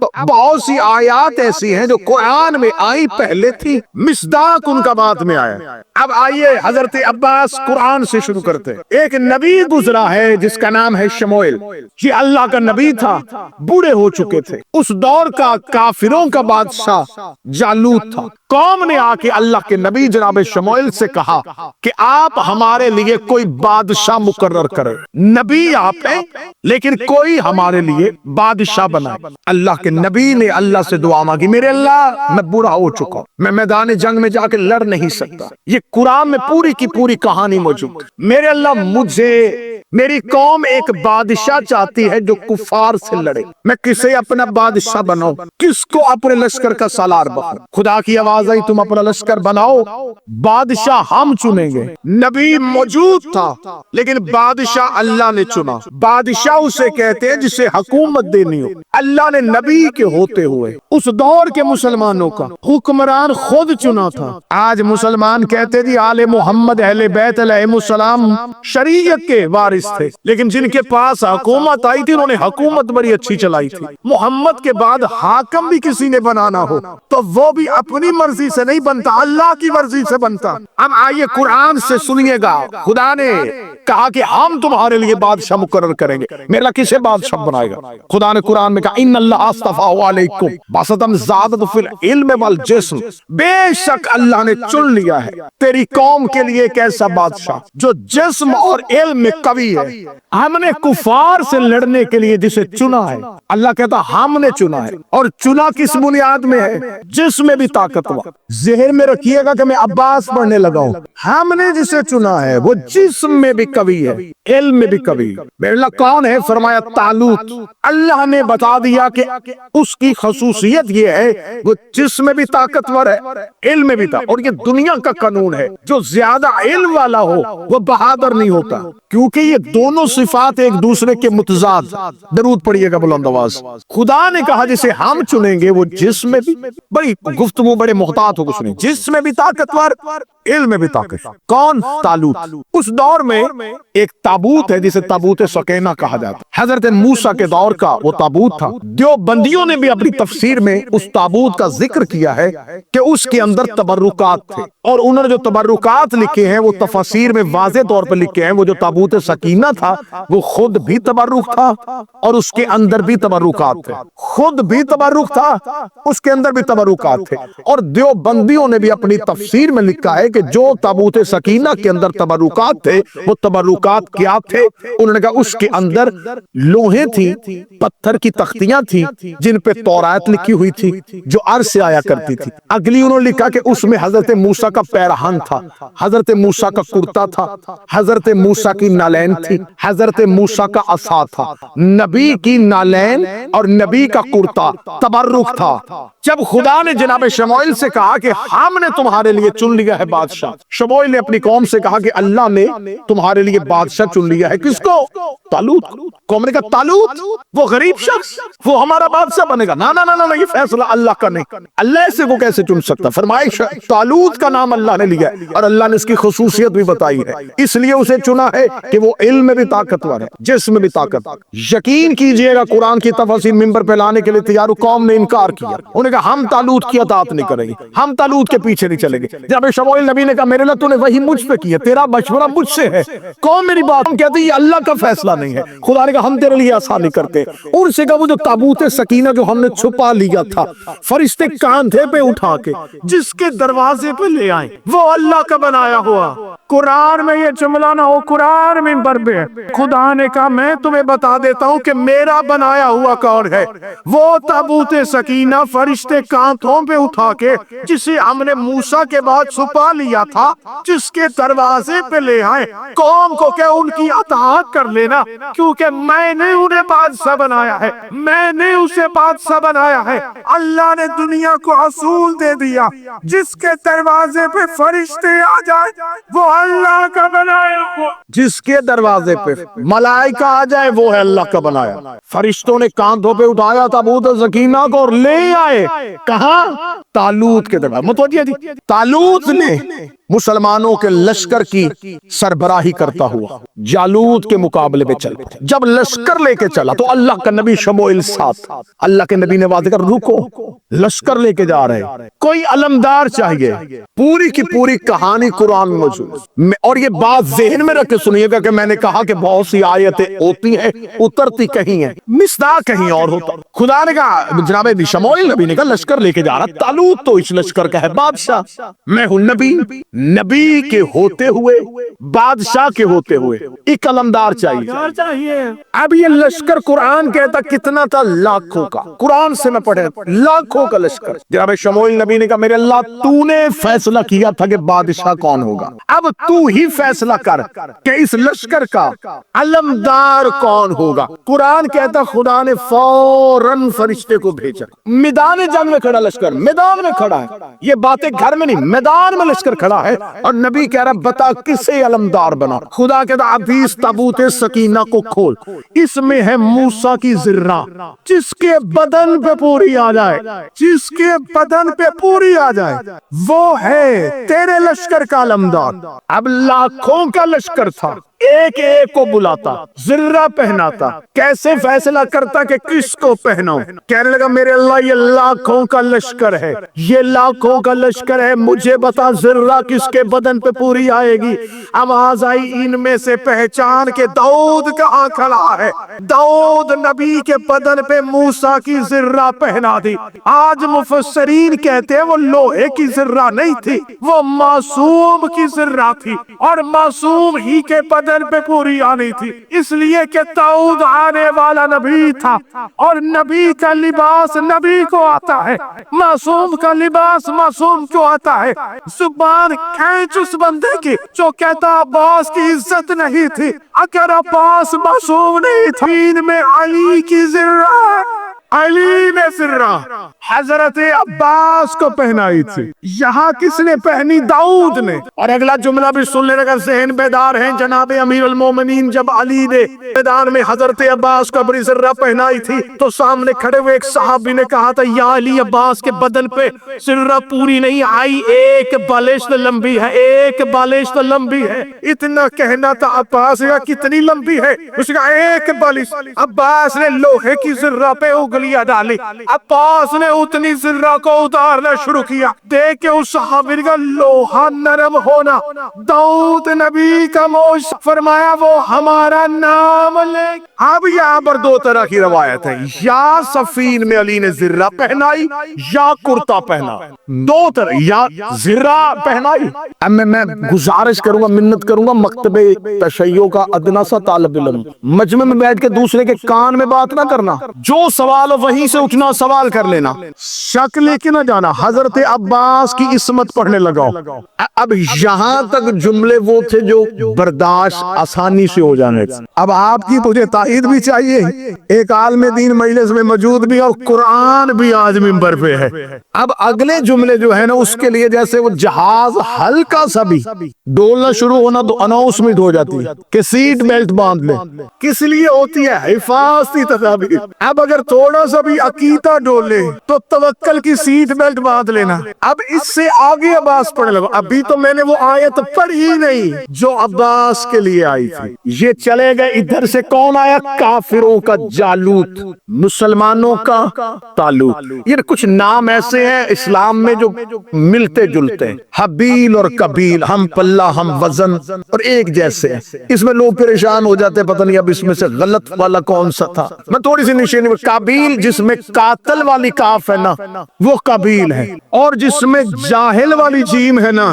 اب بہت سی آیات ایسی ہیں جو قرآن میں آئی پہلے تھی، مصداق ان کا بعد میں آیا۔ اب آئیے حضرت عباس قرآن سے شروع کرتے۔ ایک نبی گزرا ہے جس کا نام ہے شموئیل، یہ اللہ کا نبی تھا، بوڑھے ہو چکے تھے۔ اس دور کا کافروں کا بادشاہ جالوت تھا۔ قوم نے آ کے اللہ کے نبی جناب شموئیل سے کہا کہ آپ ہمارے لیے کوئی بادشاہ مقرر کریں۔ نبی آپ ہیں لیکن کوئی ہمارے لیے بادشاہ بنائے۔ اللہ کے نبی نے اللہ سے دعا مانگی، میرے اللہ میں بوڑھا ہو چکا ہوں، میں میدان جنگ میں جا کے لڑ نہیں سکتا۔ یہ قرآن میں پوری کی پوری کہانی موجود۔ میرے اللہ مجھے، میری قوم ایک بادشاہ چاہتی ہے جو کفار سے لڑے، میں کسے اپنا بادشاہ بناؤں، کس کو اپنے لشکر کا سالار بناؤں؟ خدا کی آواز آئی، تم اپنا لشکر بناؤ، بادشاہ ہم چنیں گے۔ نبی موجود تھا لیکن بادشاہ اللہ نے چنا۔ بادشاہ اسے کہتے ہیں جسے حکومت دینی ہو۔ اللہ نے نبی کے ہوتے ہوئے اس دور کے مسلمانوں کا حکمران خود چنا تھا۔ آج مسلمان کہتے جی آل محمد اہل بیت علیہم السلام شریعت کے وارث تھے، لیکن جن کے پاس حکومت آئی تھی انہوں نے حکومت بڑی اچھی چلائی تھی۔ محمد کے بعد حاکم بھی کسی نے بنانا ہو تو وہ بھی اپنی مرضی سے نہیں بنتا، اللہ کی مرضی سے بنتا۔ اب آئیے قرآن سے سنیے گا، خدا نے کہا کہ ہم تمہارے لیے بادشاہ مقرر کریں گے۔ میرا کسے بادشاہ بنائے گا؟ خدا نے قرآن میں کہا ان اللہ اصطفیٰ علیکم بسطم زادت فی العلم والجسم، بے شک اللہ نے چن لیا ہے تیری قوم کے لیے ایک ایسا بادشاہ جو جسم اور علم میں قوی ہے۔ ہم نے کفار سے لڑنے کے لیے جسے چنا ہے، اللہ کہتا ہم نے چنا ہے، اور چنا کس بنیاد میں ہے؟ جسم میں بھی طاقتور۔ ذہن میں رکھیے گا کہ میں عباس پڑھنے لگا ہوں، ہم نے جسے چنا ہے وہ جسم میں بھی قوی ہے، علم میں بھی قوی۔ میرے اللہ کون ہے؟ فرمایا طالوت۔ اللہ نے بتا دیا کہ اس کی خصوصیت یہ ہے وہ جسم میں بھی طاقتور ہے، علم میں بھی تھا۔ اور یہ دنیا کا قانون ہے، جو زیادہ علم والا ہو وہ بہادر نہیں ہوتا، کیونکہ یہ دونوں صفات ایک دوسرے کے متضاد۔ درود پڑھیے گا بلند آواز۔ خدا نے کہا جسے ہم چنیں گے وہ جسم میں بھی، بڑی گفتگو بڑے محتاط ہو کچھ نہیں، جسم میں بھی طاقتور، علم میں بھی طاقتور۔ کون؟ طالوت۔ اس دور میں ایک تابوت ہے جسے تابوت سکینہ کہا جاتا ہے، حضرت موسیٰ کے دور کا وہ تابوت تھا۔ دیوبندیوں نے بھی اپنی تفسیر میں اس تابوت کا ذکر کیا ہے کہ اس کے اندر تبرکات تھے، اور انہوں نے جو تبرکات لکھے ہیں وہ تفاسیر میں واضح طور پر لکھے ہیں۔ وہ جو تابوت سکینہ تھا وہ خود بھی تبرک تھا اور اس کے اندر بھی تبرکات تھے، خود بھی تبرک تھا، اس کے اندر بھی تبرکات تھے۔ اور دیوبندیوں نے بھی اپنی تفسیر میں لکھا ہے کہ جو تابوت سکینہ کے اندر تبرکات تھے وہ تبرکات کیا تھے؟ انہوں نے کہا اس کے اندر لوہے تھی، پتھر کی تختیاں تھی جن پہ تورات لکھی ہوئی تھی جو عرش سے آیا کرتی تھی۔ اگلی انہوں نے لکھا کہ اس میں حضرت موسیٰ کا پیرہن تھا، حضرت موسیٰ کا کرتا تھا، حضرت موسیٰ کی نالین تھی، حضرت موسیٰ کا عصا تھا۔ نبی کی نالین اور نبی کا کرتا تبرک تھا۔ جب خدا نے جناب شموئیل سے کہا کہ ہم نے تمہارے لیے چن لیا ہے بادشاہ، شموئیل نے اپنی قوم سے کہا کہ اللہ نے تمہارے لیے بادشاہ چن لیا ہے۔ کس کو؟ طالوت۔ قوم نے کہا طالوت وہ غریب شخص وہ ہمارا بادشاہ بنے گا؟ نہ نہ نہ نہ، یہ فیصلہ اللہ کا نہیں، اللہ ایسے کو کیسے چن سکتا؟ فرمائے طالوت کا نام اللہ نے لیا ہے اور اللہ نے اس کی خصوصیت بھی بتائی ہے، اس لیے اسے چنا ہے کہ وہ علم میں بھی طاقتور ہے، جسم میں بھی طاقتور۔ یقین کیجئے گا قرآن کی تفاسیر ممبر پہ لانے کے لیے تیار، قوم نے انکار کیا، انہوں نے کہا ہم طالوت کی اطاعت نہیں کریں گے، ہم طالوت کے پیچھے نہیں چلیں گے۔ جب شموئیل نبی نے کہا میرے اللہ تو نے وہی مجھ پہ کی ہے، تیرا مشورہ مجھ سے ہے، قوم میری بات ہم کہتے ہیں یہ اللہ کا فیصلہ نہیں ہے۔ خدا نے کہا ہم تیرے لیے آسانی کرتے۔ ان سے کہا وہ جو تابوت سکینہ جو ہم نے چھپا لیا تھا، فرشتے کاندھے پہ اٹھا کے جس کے دروازے پہ لے آئیں، وہ اللہ کا بنایا ہوا۔ قرآن میں یہ جملہ نہ ہو، قرآن منبر پہ خدا نے کہا میں تمہیں بتا دیتا ہوں کہ میرا بنایا ہوا کون ہے۔ وہ تابوت سکینہ فرشتے کاندھوں پہ اٹھا کے جسے ہم نے موسیٰ کے بعد چھپا لیا تھا، جس کے دروازے پہ لے آئے، قوم کو کہ ان کی اطاعت کر لینا، کیونکہ میں نے انہیں بادشاہ بنایا ہے، میں نے اسے بادشاہ بنایا ہے۔ اللہ نے دنیا کو اصول دے دیا، جس کے دروازے پہ فرشتے آ جائیں وہ اللہ کا بنایا ہوا، جس کے دروازے پہ ملائکہ آ جائے وہ ہے اللہ کا بنایا۔ فرشتوں نے کاندھوں پہ اٹھایا تابوت سکینہ کو اور لے آئے کہاں؟ طالوت کے دروازے۔ متوجہ جی، طالوت نے مسلمانوں کے لشکر کی سربراہی کرتا ہوا جالوت کے مقابلے میں چل پڑا۔ جب لشکر لے کے چلا تو اللہ کا نبی شموئیل ساتھ، اللہ کے نبی نے بات کر رکو، لشکر لے کے جا رہے، کوئی علمدار چاہیے۔ پوری کی پوری کہانی قرآن میں موجود ہے، اور یہ بات ذہن میں رکھ کے سنیے گا کہ میں نے کہا کہ بہت سی آیتیں ہوتی ہیں اترتی کہیں ہیں، مصداق کہیں اور ہوتا۔ خدا نے کہا، جناب شموئیل نبی نے کہا لشکر لے کے جا رہا، طالوت تو اس لشکر کا ہے بادشاہ، میں ہوں نبی، نبی کے ہوتے ہوئے، بادشاہ کے ہوتے ہوئے ایک علمدار چاہیے۔ اب یہ لشکر قرآن کہتا کتنا تھا؟ لاکھوں کا۔ قرآن سے میں پڑھے لاکھوں کا لشکر۔ جناب شموئیل نبی نے کہا میرے اللہ تو نے فیصلہ کیا تھا کہ بادشاہ کون ہوگا، اب تو ہی فیصلہ کر کہ اس لشکر کا علمدار کون ہوگا۔ قرآن کہتا خدا نے فوراً فرشتے کو بھیجا، میدان جنگ میں کھڑا لشکر، میدان میں کھڑا ہے، یہ باتیں گھر میں نہیں، میدان میں لشکر کھڑا ہے، اور نبی کہہ رہا بتا کسے علمدار بنا۔ خدا کہتا حدیث تابوت سکینہ کو کھول، اس میں ہے موسیٰ کی ذرہ، جس کے بدن پہ پوری آ جائے، جس کے بدن پہ پوری آ جائے وہ ہے تیرے لشکر کا علمدار۔ اب لاکھوں کا لشکر تھا، ایک ایک کو بلاتا، ذرہ پہناتا، کیسے فیصلہ کرتا کہ کس کو پہناؤں۔ کہنے لگا میرے اللہ یہ لاکھوں کا لشکر ہے، یہ لاکھوں کا لشکر ہے، مجھے بتا ذرہ کس کے بدن پہ پوری آئے گی۔ آواز آئی ان میں سے پہچان کے داؤد کہاں کھڑا ہے۔ داؤد نبی کے بدن پہ موسیٰ کی ذرہ پہنا دی۔ آج مفسرین کہتے ہیں وہ لوہے کی ذرہ نہیں تھی، وہ معصوم کی ذرہ تھی، اور معصوم ہی کے بدن پہ پوری آنی تھی، اس لیے کہ داؤد آنے والا نبی تھا، اور نبی کا لباس نبی کو آتا ہے، معصوم کا لباس معصوم کو آتا ہے۔ زبان کھینچ اس بندے کی جو کہتا عباس کی عزت نہیں تھی، اگر عباس معصوم نہیں تھا، دین میں علی کی ذرہ، علی نے ذرہ حضرت عباس کو پہنائی تھی، یہاں کس نے پہنی؟ داؤد نے۔ اور اگلا جملہ بھی سن لینے کا ذہن بیدار ہے، جناب امیر المومنین جب علی نے میدان میں حضرت عباس کو اپنی ذرہ پہنائی تھی تو سامنے کھڑے ہوئے ایک صحابی نے کہا تھا یا علی عباس کے بدن پہ ذرہ پوری نہیں آئی، ایک بالشت لمبی ہے، ایک بالشت لمبی ہے۔ اتنا کہنا تھا عباس کا کتنی لمبی ہے؟ اس کا ایک بالشت۔ عباس نے لوہے کی ذرہ پہ انگلیاں ڈالی، عباس نے اتنی ذرہ کو اتارنا شروع کیا، دیکھ کے اس صحابی کا لوہا نرم ہونا، داؤد نبی کا موج فرمایا وہ ہمارا نام لے۔ اب یہاں پر دو طرح کی روایت ہے، یا صفین میں علی نے ذرہ پہنائی یا کرتا پہنا، دو طرح، یا ذرہ پہنائی۔ اب میں گزارش کروں گا، منت کروں گا مکتب تشیع کا ادنا سا طالب علم، مجمع میں بیٹھ کے دوسرے کے کان میں بات نہ کرنا، جو سوال وہیں سے اٹھنا سوال کر لینا، شک لے کے نہ جانا۔ حضرت عباس کی عصمت پڑھنے لگاؤ۔ اب یہاں تک جملے وہ تھے جو برداشت آسانی سے ہو جانے۔ اب آپ کی مجھے تائید بھی چاہیے، ایک عالم دین مجلس میں موجود بھی اور قرآن بھی آج منبر پہ ہے۔ اب اگلے جملے جو ہے نا اس کے لیے جیسے وہ جہاز ہلکا سا بھی ڈولنا شروع ہونا تو اناؤنسمنٹ ہو جاتی ہے کہ سیٹ بیلٹ باندھ لے، کس لیے ہوتی ہے؟ حفاظتی تدابیر۔ اب اگر تھوڑا سا بھی عقیدہ ڈولے تو توکل کی سیٹ بیلٹ باندھ لینا۔ اب اس سے آگے عباس پڑھنے لگا، ابھی تو میں نے وہ آیت پڑھی نہیں جو عباس کے لیے آئی تھی۔ یہ چلے گئے ادھر سے کون آیا؟ کافروں کا جالوت، مسلمانوں کا طالوت۔ یہ کچھ نام ایسے ہیں اسلام میں جو ملتے جلتے ہیں، حبیل اور قبیل، ہم پلہ ہم وزن اور ایک جیسے ہیں۔ اس میں لوگ پریشان ہو جاتے ہیں، پتہ نہیں اب اس میں سے غلط والا کون سا تھا۔ میں تھوڑی سی نشانی، قابیل جس میں قاتل والی کاف ہے نا وہ قبیل ہے، اور جس میں جاہل والی جیم ہے نا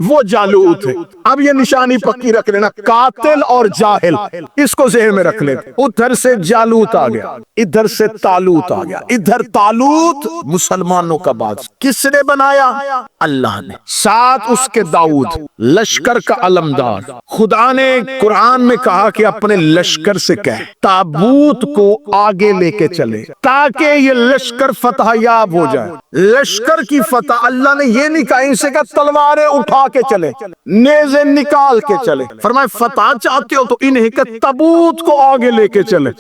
وہ جالوت ہے۔ اب یہ نشانی پکی رکھ لینا، قاتل اور جاہل، اس کو ذہن میں رکھ لیتے۔ ادھر سے جالوت آ گیا، ادھر سے طالوت آ گیا۔ ادھر طالوت مسلمانوں کا بادشاہ، کس نے بنایا؟ اللہ نے، ساتھ اس کے داؤد، لشکر کا علمدار۔ خدا نے قرآن میں کہا کہ اپنے لشکر سے کہے تابوت کو آگے لے کے چلے تاکہ یہ لشکر فتح یاب ہو جائے. لشکر کی فتح اللہ نے یہ نہیں کہا ان سے کہ تلواریں اٹھا کے چلے, نیزے نکال کے چلے. فرمائے فتح چاہتے ہو تو انہیں کہ تابوت کو آگے لے کے چلے.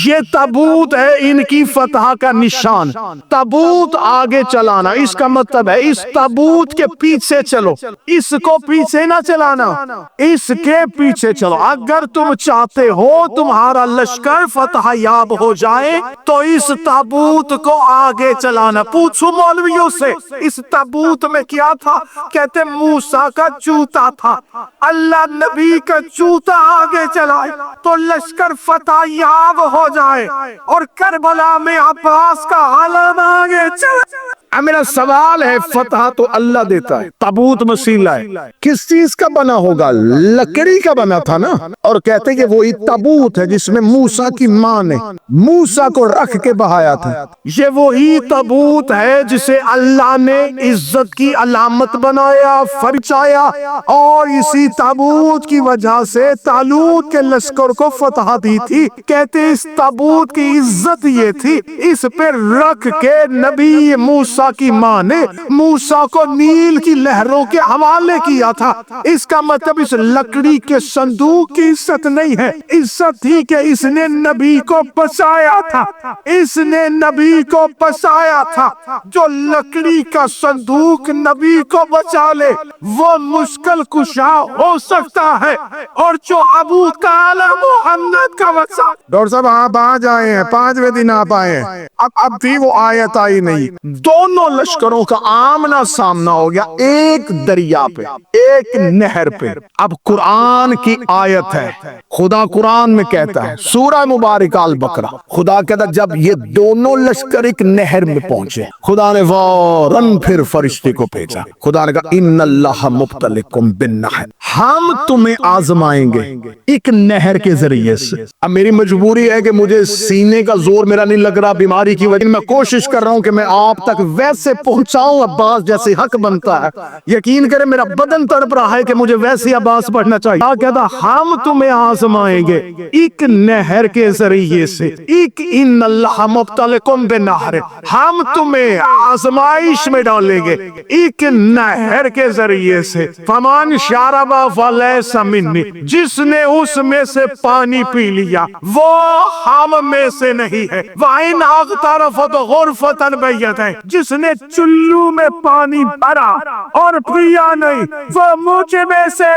یہ تابوت ہے ان کی فتح کا نشان. تابوت آگے چلانا اس کا مطلب ہے اس تابوت کے پیچھے چلو, اس کو پیچھے نہ چلانا, اس کے پیچھے چلو. اگر تم چاہتے ہو تمہارا لشکر فتح یاب ہو جائے تو اس تابوت کو آگے چلانا. پوچھو مولویوں سے اس تابوت میں کیا تھا؟ کہتے موسیٰ کا جوتا تھا. اللہ نبی کا جوتا آگے چلائے تو لشکر فتح یاب ہو جائے, اور کربلا میں عباس کا علم آگے چلے. میرا سوال ہے, فتح تو اللہ دیتا ہے, تابوت مسیح لائے, کس چیز کا بنا ہوگا؟ لکڑی کا بنا تھا نا. اور کہتے ہیں کہ وہی تابوت ہے جس میں موسیٰ کی ماں نے موسیٰ کو رکھ کے بہایا تھا. یہ وہی تابوت ہے جسے اللہ نے عزت کی علامت بنایا, فرچایا, اور اسی تابوت کی وجہ سے طالوت کے لشکر کو فتح دی تھی. کہتے اس تابوت کی عزت یہ تھی, اس پہ رکھ کے نبی موسیٰ کی ماں نے موسیٰ کو نیل کی لہروں کے حوالے کیا تھا. اس کا مطلب اس لکڑی کے صندوق کی عزت نہیں ہے, عزت تھی کہ اس نے نبی کو بچایا تھا, اس نے نبی کو بچایا تھا. جو لکڑی کا صندوق نبی کو بچا لے وہ مشکل کشا ہو سکتا ہے, اور جو ابو طالب محمد کا بچا. ڈاکٹر صاحب آپ آ جائے ہیں, 5ویں دن آپ آئے ہیں, اب بھی وہ آیت آئی نہیں. دونوں لشکروں کا آمنا سامنا ہو گیا ایک دریا پہ, ایک نہر پہ. اب قرآن کی آیت ہے, خدا قرآن میں کہتا ہے سورہ مبارکہ البقرہ, خدا کہتا ہے جب یہ دونوں لشکر ایک نہر میں پہنچے خدا نے فوراً پھر فرشتے کو بھیجا. خدا نے کہا ان اللہ مبتلیکم بالنہر, ہم تمہیں آزمائیں گے ایک نہر کے ذریعے سے. اب میری مجبوری ہے کہ مجھے سینے کا زور میرا نہیں لگ رہا بیماری کی وجہ, میں کوشش کر رہا ہوں کہ میں آپ تک ویسے پہنچاؤں عباس جیسے حق بنتا ہے. یقین کریں میرا بدن تڑپ رہا ہے کہ مجھے ویسے عباس پڑھنا چاہیے. کہتا ہم تمہیں آزمائیں گے ایک نہر کے ذریعے سے, ایک ان اللہ مبتلیکم بنہر, ہم تمہیں آزمائش میں ڈالیں گے ایک نہر کے ذریعے سے. فمن شرب فلیس منی, جس نے اس میں سے پانی پی لیا وہ ہم میں سے نہیں ہے. وَإِنْ اغْتَرَفَتْ غُرْفَةً بَيَّتَ, جس نے چلو میں پانی بھرا اور پیا نہیں وہ مجھ میں سے.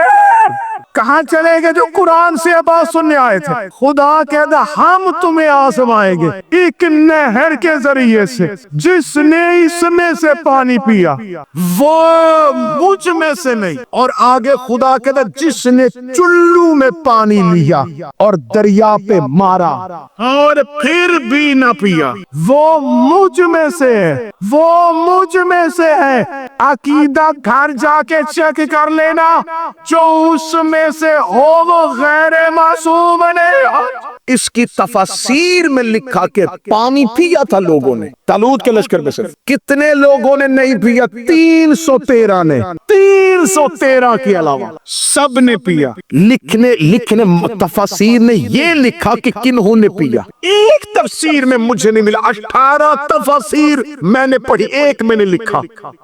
کہاں چلے گئے جو قرآن سے عباس سننے آئے تھے؟ خدا کہتا ہم تمہیں آزمائیں گے ایک نہر کے ذریعے سے, جس نے اس میں سے پانی پیا وہ مجھ میں سے نہیں. اور آگے خدا کہتا جس نے چلو میں پانی لیا اور دریا پہ مارا اور پھر بھی نہ پیا وہ مجھ میں سے ہے, وہ مجھ میں سے ہے. عقیدہ گھر جا کے چیک کر لینا, جو اس میں سے ہو وہ غیر معصوم نہیں. اس کی تفاسیر میں لکھا کہ پانی پیا تھا لوگوں نے طالوت کے لشکر میں سے. کتنے لوگوں نے نہیں پیا؟ 313 نے, 313 کے علاوہ سب نے پیا. لکھنے تفاسیر نے یہ لکھا کہ کنہوں نے پیا. ایک تفسیر میں مجھے نہیں ملا, 18 تفاسیر میں نے پڑھی, ایک میں نے لکھا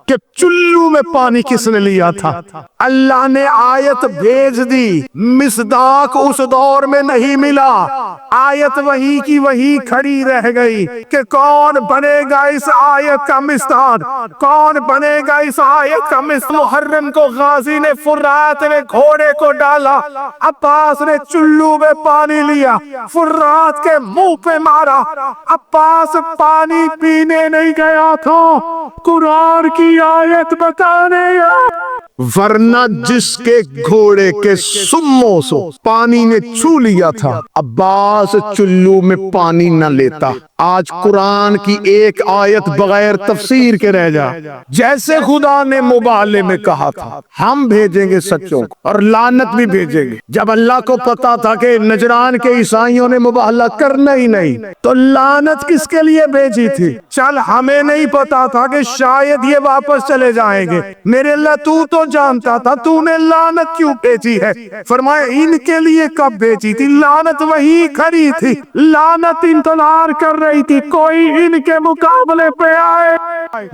کہ چلو میں پانی کس نے لیا تھا. اللہ نے آیت بھیج دی, مصداق اس دور میں نہیں ملا, آیت وہی کی وہی کھڑی رہ گئی کہ کون بنے گا اس آیت کا مصداق, کون بنے گا اس آیت کا مصداق. محرم کو غازی نے فرات میں گھوڑے کو ڈالا, عباس نے چلو میں پانی لیا, فرات کے منہ پہ مارا. عباس پانی پینے نہیں گیا تھا, قرآن کی آیت بتانے گیا. ورنہ جس کے گھوڑے کے سموں سے پانی نے چھو لیا تھا عباس چلو میں پانی نہ لیتا. آج قرآن کی ایک آیت بغیر تفسیر کے رہ جا. جیسے خدا نے مبالے میں کہا تھا ہم بھیجیں گے سچوں کو اور لعنت بھی بھیجیں گے. جب اللہ کو پتا تھا کہ نجران کے عیسائیوں نے مباہلہ کرنا ہی نہیں تو لعنت کس کے لیے بھیجی تھی؟ چل ہمیں نہیں پتا تھا کہ شاید یہ واپس چلے جائیں گے. میرے اللہ تو جانتا تھا, تو نے لعنت کیوں بھیجی ہے؟ فرمایا ان کے لیے کب بھیجی تھی؟ لعنت وہی کھڑی تھی, لعنت انتظار کر رہی گئی تھی کوئی ان کے مقابلے پہ آئے.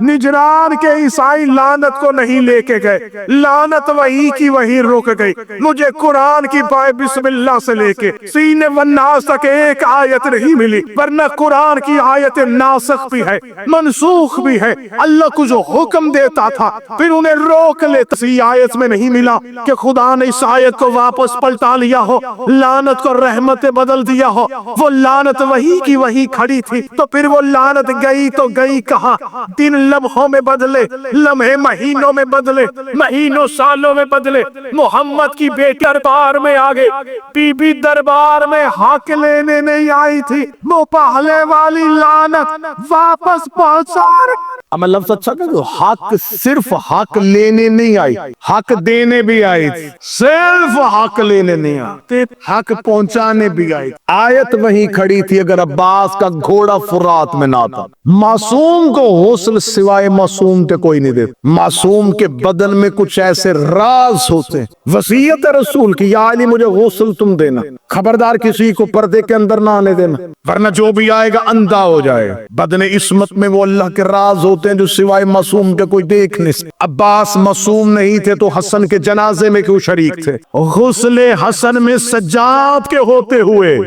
نجران کے عیسائی لعنت کو نہیں لے کے گئے, لعنت وہی کی وہی رک گئی. مجھے قرآن کی پائے بسم اللہ سے لے کے سینے والناس تک ایک آیت نہیں ملی, ورنہ قرآن کی آیت ناسخ بھی ہے منسوخ بھی ہے. اللہ کو جو حکم دیتا تھا پھر انہیں روک لیتا. اسی آیت میں نہیں ملا کہ خدا نے اس آیت کو واپس پلٹا لیا ہو, لعنت کو رحمت بدل دیا ہو. وہ لعنت وہی کی وہی کھڑی تھی, تو پھر وہ لعنت گئی تو گئی کہاں؟ دن لمحوں میں بدلے, لمحے مہینوں میں بدلے, مہینوں سالوں میں بدلے. محمد کی بیٹی دربار میں آگے, بی بی دربار میں حق لینے نہیں آئی تھی, وہ پہلے والی لعنت واپس پہنچا. اب میں لفظ اچھا کہ حق صرف حق لینے نہیں آئی, حق دینے بھی آئی تھی. صرف حق لینے نہیں آئی, حق پہنچانے بھی آئی. آیت وہی کھڑی تھی اگر عباس کا گھوڑا فرات میں نہ تھا. معصوم کو غسل سوائے معصوم کے کوئی نہیں دیتا. معصوم کے بدن میں کچھ ایسے راز ہوتے ہیں. وصیت رسول کی, یا علی مجھے غسل تم دینا, خبردار کسی کو پردے کے اندر نہ آنے دینا, ورنہ جو بھی آئے گا اندھا ہو جائے. بدن عصمت میں وہ اللہ کے راز ہوتے ہیں جو سوائے معصوم کے کوئی دیکھ نہیں سکتا. عباس معصوم نہیں تھے تو حسن کے جنازے میں کیوں شریک تھے؟ غسل حسن میں سجاد کے ہوتے ہوئے